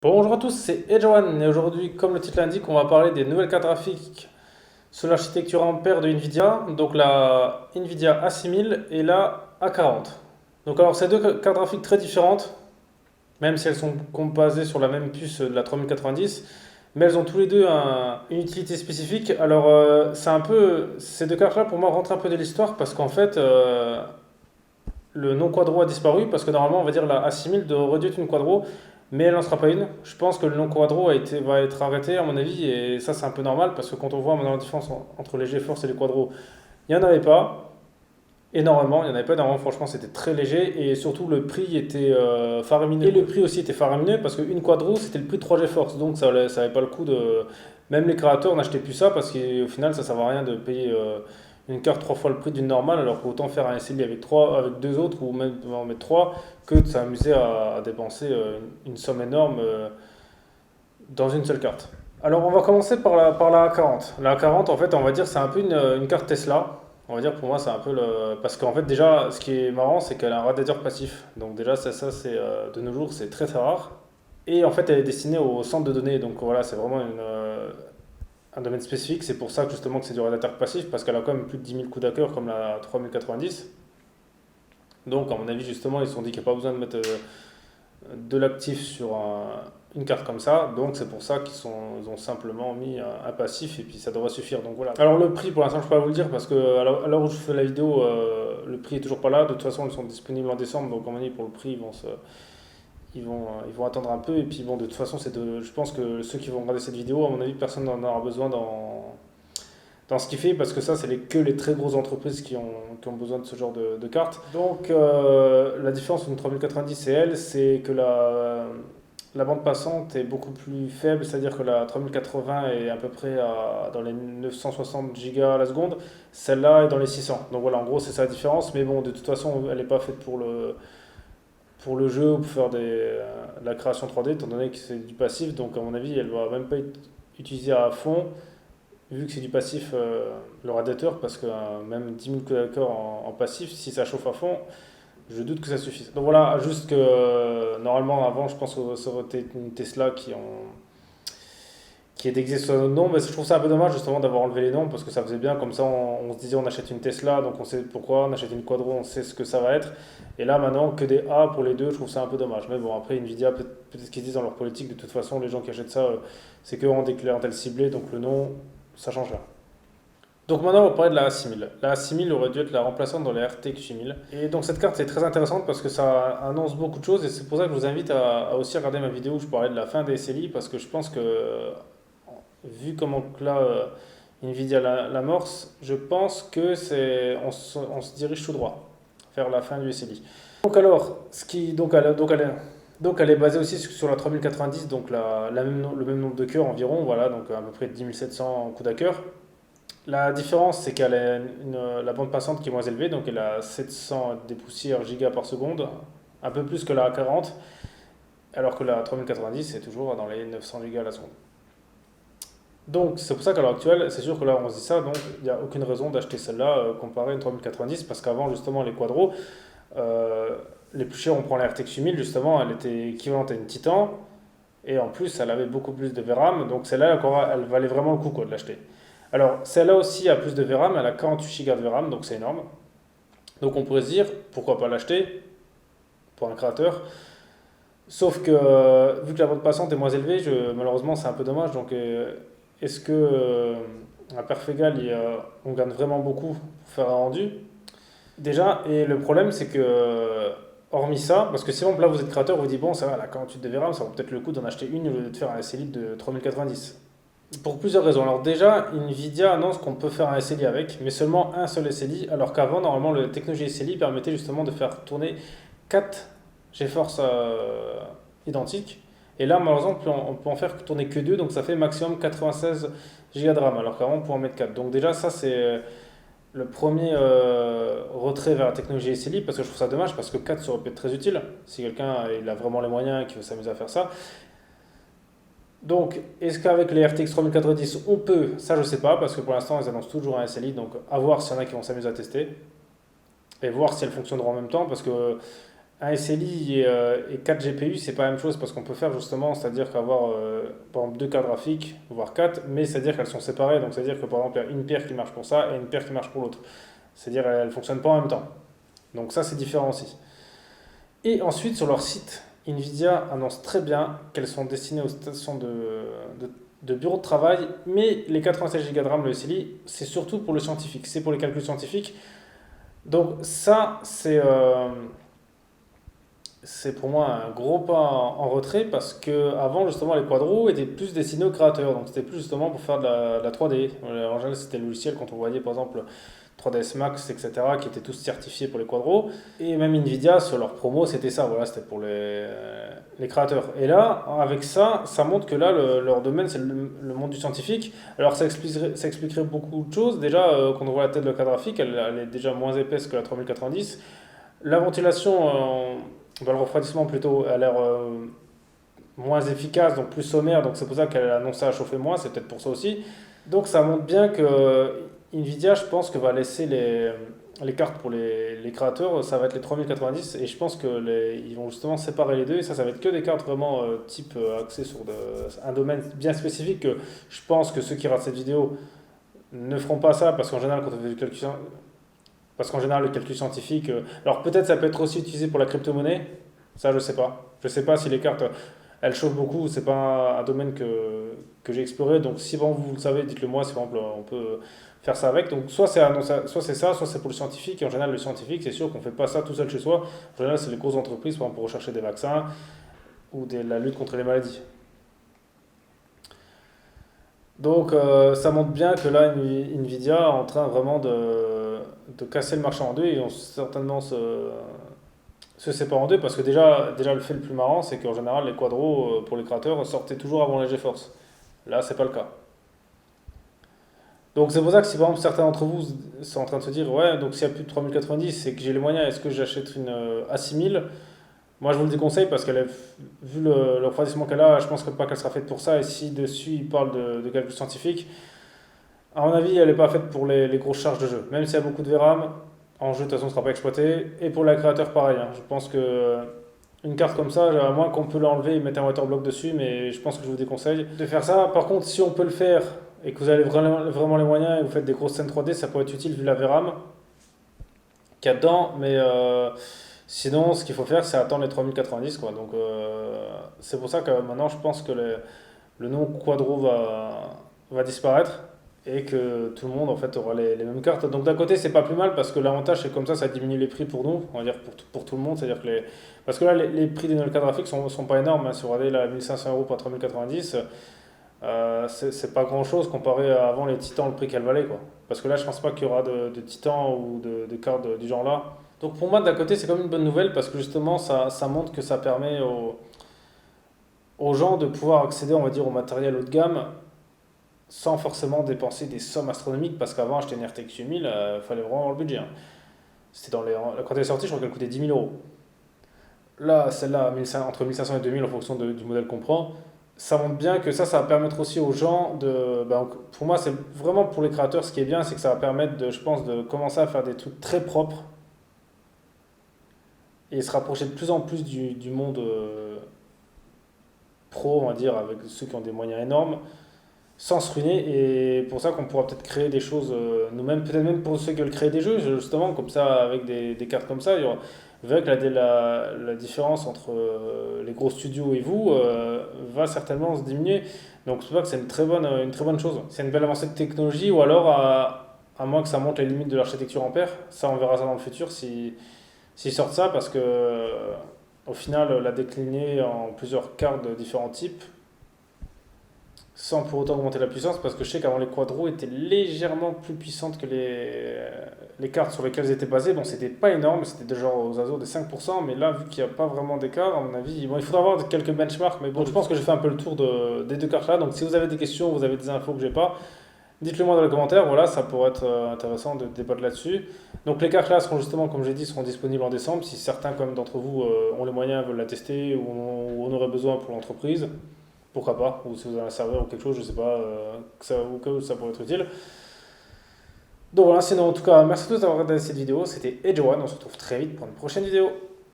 Bonjour à tous, c'est Edgewan et aujourd'hui, comme le titre l'indique, on va parler des nouvelles cartes graphiques sur l'architecture Ampère de Nvidia, donc la Nvidia A6000 et la A40. Donc alors, c'est deux cartes graphiques très différentes, même si elles sont basées sur la même puce de la 3090, mais elles ont tous les deux une utilité spécifique. Alors, c'est un peu, ces deux cartes-là pour moi rentrent un peu de l'histoire parce qu'en fait, le non quadro a disparu parce que normalement on va dire la A6000 aurait dû être une quadro, mais elle n'en sera pas une. Je pense que le non quadro va être arrêté à mon avis, et ça c'est un peu normal parce que quand on voit maintenant la différence entre les GeForce et les quadros, il n'y en avait pas énormément, il n'y en avait pas énormément, franchement c'était très léger, et surtout le prix était faramineux. Et le prix aussi était faramineux parce qu'une quadro c'était le prix de 3 GeForce, donc ça n'avait pas le coup de... Même les créateurs n'achetaient plus ça parce qu'au final ça ne servait à rien de payer une carte trois fois le prix d'une normale, alors qu'autant faire un SLI avec, avec deux autres ou même en mettre trois que de s'amuser à dépenser une somme énorme dans une seule carte. Alors on va commencer par la A40. La A40 en fait on va dire c'est un peu une carte Tesla. On va dire pour moi c'est un peu le... Parce qu'en fait déjà ce qui est marrant c'est qu'elle a un radiateur passif. Donc déjà ça c'est de nos jours c'est très très rare. Et en fait elle est destinée au centre de données. Donc voilà c'est vraiment un domaine spécifique. C'est pour ça que justement que c'est du radiateur passif parce qu'elle a quand même plus de 10 000 coups d'acteur comme la 3090. Donc à mon avis justement ils se sont dit qu'il n'y a pas besoin de mettre de l'actif sur une carte comme ça. Donc c'est pour ça ils ont simplement mis un passif et puis ça devrait suffire. Donc voilà. Alors le prix pour l'instant je peux pas vous le dire parce que à l'heure où je fais la vidéo le prix est toujours pas là. De toute façon ils sont disponibles en décembre, donc à mon avis pour le prix ils vont attendre un peu. Et puis bon de toute façon je pense que ceux qui vont regarder cette vidéo, à mon avis personne n'en aura besoin dans ce qu'il fait, parce que ça, c'est que les très grosses entreprises qui ont besoin de ce genre de cartes. Donc, la différence entre une 3090 et elle, c'est que la bande passante est beaucoup plus faible, c'est-à-dire que la 3080 est à peu près dans les 960 gigas à la seconde, celle-là est dans les 600. Donc voilà, en gros, c'est ça la différence, mais bon, de toute façon, elle n'est pas faite pour le jeu ou pour faire de la création 3D, étant donné que c'est du passif, donc à mon avis, elle va même pas être utilisée à fond vu que c'est du passif, le radiateur, parce que même 10 000 d'accord en passif, si ça chauffe à fond, je doute que ça suffise. Donc voilà, juste que normalement avant, je pense que ça aurait été une Tesla qui est déguisée sur notre nom, mais je trouve ça un peu dommage justement d'avoir enlevé les noms parce que ça faisait bien, comme ça on se disait on achète une Tesla, donc on sait pourquoi, on achète une Quadro, on sait ce que ça va être, et là maintenant que des A pour les deux, je trouve ça un peu dommage. Mais bon, après Nvidia, peut-être qu'ils disent dans leur politique, de toute façon les gens qui achètent ça, c'est que en des clientèles ciblées, donc le nom, ça change là. Donc maintenant, on va parler de la A6000. La A6000 aurait dû être la remplaçante dans les RTX 8000. Et donc cette carte est très intéressante parce que ça annonce beaucoup de choses, et c'est pour ça que je vous invite à aussi regarder ma vidéo où je parlais de la fin des SLI, parce que je pense que vu comment que là Nvidia l'amorce, je pense que on se dirige tout droit vers la fin du SLI. Donc alors, donc elle est basée aussi sur la 3090, donc le même nombre de cœurs environ, voilà, donc à peu près 10 700 coups à cœur. La différence, c'est qu'elle a la bande passante qui est moins élevée, donc elle a 700 des poussières gigas par seconde, un peu plus que la A40, alors que la 3090 c'est toujours dans les 900 gigas à la seconde. Donc c'est pour ça qu'à l'heure actuelle, c'est sûr que là on se dit ça, donc il n'y a aucune raison d'acheter celle-là comparée à une 3090, parce qu'avant justement les quadros, euh, les plus chers, on prend la RTX 8000, justement, elle était équivalente à une Titan, et en plus elle avait beaucoup plus de VRAM, donc celle-là elle valait vraiment le coup quoi, de l'acheter. Alors, celle-là aussi a plus de VRAM, elle a 48 Go de VRAM, donc c'est énorme. Donc on pourrait se dire, pourquoi pas l'acheter pour un créateur. Sauf que, vu que la bande passante est moins élevée, malheureusement c'est un peu dommage. Donc est-ce que un perf égal, on gagne vraiment beaucoup pour faire un rendu? Déjà, et le problème c'est que, hormis ça, parce que si bon, là vous êtes créateur, vous dites, bon ça va, la 48 de VRAM, ça vaut peut-être le coup d'en acheter une au lieu de faire un SLI de 3090. Pour plusieurs raisons. Alors déjà, Nvidia annonce qu'on peut faire un SLI avec, mais seulement un seul SLI, alors qu'avant, normalement, la technologie SLI permettait justement de faire tourner 4 GeForce identiques. Et là, malheureusement, on peut en faire tourner que 2, donc ça fait maximum 96 Go de RAM, alors qu'avant, on pouvait en mettre 4. Donc déjà, ça, c'est le premier retrait vers la technologie SLI, parce que je trouve ça dommage, parce que 4 ça aurait pu être très utile, si quelqu'un il a vraiment les moyens et qui veut s'amuser à faire ça. Donc, est-ce qu'avec les RTX 3090 on peut? Ça, je sais pas, parce que pour l'instant, ils annoncent toujours un SLI, donc à voir s'il y en a qui vont s'amuser à tester, et voir si elles fonctionneront en même temps, parce que un SLI et 4 GPU, c'est pas la même chose parce qu'on peut faire justement, c'est-à-dire qu'avoir par exemple deux cartes graphiques, voire quatre, mais c'est-à-dire qu'elles sont séparées, donc c'est-à-dire que par exemple il y a une paire qui marche pour ça et une paire qui marche pour l'autre. C'est-à-dire qu'elles ne fonctionnent pas en même temps. Donc ça c'est différent aussi. Et ensuite sur leur site, Nvidia annonce très bien qu'elles sont destinées aux stations de, de bureau de travail, mais les 96 Go de RAM, le SLI, c'est surtout pour le scientifique, c'est pour les calculs scientifiques. Donc ça c'est pour moi un gros pas en retrait parce que avant justement les quadros étaient plus destinés aux créateurs, donc c'était plus justement pour faire de la 3D. En général c'était le logiciel quand on voyait par exemple 3ds Max, etc., qui étaient tous certifiés pour les quadros. Et même Nvidia sur leur promo c'était ça, voilà, c'était pour les créateurs. Et là avec ça, ça montre que là leur domaine c'est le monde du scientifique. Alors ça expliquerait beaucoup de choses. Déjà quand on voit la tête de la carte graphique, elle est déjà moins épaisse que la 3090. La ventilation, le refroidissement plutôt, a l'air moins efficace, donc plus sommaire, donc c'est pour ça qu'elle a annoncé à chauffer moins, c'est peut-être pour ça aussi. Donc ça montre bien que Nvidia, je pense que va laisser les cartes pour les créateurs, ça va être les 3090, et je pense qu'ils vont justement séparer les deux, et ça va être que des cartes vraiment type axées sur un domaine bien spécifique, que je pense que ceux qui regardent cette vidéo ne feront pas ça, parce qu'en général, quand on fait du calcul parce qu'en général, le calcul scientifique. Alors peut-être ça peut être aussi utilisé pour la crypto-monnaie. Ça, je sais pas. Je sais pas si les cartes, elles chauffent beaucoup. C'est pas un domaine que j'ai exploré. Donc si bon, vous le savez, dites-le moi. Si par exemple, on peut faire ça avec. Donc soit c'est soit c'est ça, soit c'est pour le scientifique. Et en général, le scientifique, c'est sûr qu'on fait pas ça tout seul chez soi. En général, c'est les grosses entreprises, par exemple, pour rechercher des vaccins ou la lutte contre les maladies. Donc ça montre bien que là, Nvidia est en train vraiment de casser le marché en deux et ils vont certainement se séparer en deux parce que déjà le fait le plus marrant, c'est qu'en général, les quadros pour les créateurs sortaient toujours avant les GeForce. Là, c'est pas le cas. Donc c'est pour ça que si par exemple certains d'entre vous sont en train de se dire, ouais, donc s'il y a plus de 3090 et que j'ai les moyens, est-ce que j'achète une A6000? Moi, je vous le déconseille parce vu le refroidissement qu'elle a, je pense pas qu'elle sera faite pour ça. Et si dessus il parle de calcul scientifique, à mon avis, elle n'est pas faite pour les grosses charges de jeu. Même s'il y a beaucoup de VRAM, en jeu de toute façon, ne sera pas exploité. Et pour la créateur, pareil, hein. Je pense que une carte comme ça, à moins qu'on peut l'enlever et mettre un waterblock dessus, mais je pense que je vous déconseille de faire ça. Par contre, si on peut le faire et que vous avez vraiment les moyens et que vous faites des grosses scènes 3D, ça pourrait être utile vu la VRAM qu'il y a dedans. Mais sinon, ce qu'il faut faire, c'est attendre les 3090, quoi. Donc, c'est pour ça que maintenant, je pense que le nom Quadro va disparaître et que tout le monde, en fait, aura les mêmes cartes. Donc, d'un côté, c'est pas plus mal parce que l'avantage, c'est comme ça diminue les prix pour nous, on va dire pour tout le monde. C'est-à-dire que parce que là, les prix des nouvelles cartes graphiques sont pas énormes, hein. Si vous regardez là, 1500 € pour 3090, c'est pas grand-chose comparé à avant les Titans, le prix qu'elles valaient, quoi. Parce que là, je pense pas qu'il y aura de Titans ou de cartes du genre là. Donc pour moi, d'un côté, c'est comme une bonne nouvelle parce que justement, ça montre que ça permet aux gens de pouvoir accéder, on va dire, au matériel haut de gamme sans forcément dépenser des sommes astronomiques parce qu'avant, acheter une RTX 8000, il fallait vraiment avoir le budget, hein. C'était quand elle est sortie, je crois qu'elle coûtait 10 000 €. Là, celle-là, entre 1500 et 2000 en fonction du modèle qu'on prend, ça montre bien que ça va permettre aussi aux gens pour moi, c'est vraiment pour les créateurs, ce qui est bien, c'est que ça va permettre, je pense, de commencer à faire des trucs très propres et se rapprocher de plus en plus du monde pro, on va dire, avec ceux qui ont des moyens énormes, sans se ruiner. Et pour ça qu'on pourra peut-être créer des choses nous-mêmes, peut-être même pour ceux qui veulent créer des jeux, justement, comme ça, avec des cartes comme ça, vous verrez que la différence entre les gros studios et vous va certainement se diminuer. Donc c'est pour ça que c'est une très bonne chose. C'est une belle avancée de technologie, ou alors à moins que ça monte les limites de l'architecture Ampère. Ça, on verra ça dans le futur s'ils sortent ça, parce que au final, la décliner en plusieurs cartes de différents types, sans pour autant augmenter la puissance, parce que je sais qu'avant les quadros étaient légèrement plus puissantes que les cartes sur lesquelles elles étaient basées. Bon, c'était pas énorme, c'était de genre aux alentours de 5%, mais là, vu qu'il n'y a pas vraiment d'écart, à mon avis, bon, il faudra avoir quelques benchmarks, mais bon, je pense que j'ai fait un peu le tour des deux cartes là. Donc si vous avez des questions, vous avez des infos que j'ai pas, dites-le moi dans les commentaires, voilà, ça pourrait être intéressant de débattre là-dessus. Donc les cartes là seront justement, comme j'ai dit, seront disponibles en décembre, si certains comme d'entre vous ont les moyens, veulent la tester, ou en auraient besoin pour l'entreprise. Pourquoi pas, ou si vous avez un serveur ou quelque chose, je sais pas, au cas où ça pourrait être utile. Donc voilà, sinon en tout cas, merci à tous d'avoir regardé cette vidéo, c'était Edgeone, on se retrouve très vite pour une prochaine vidéo.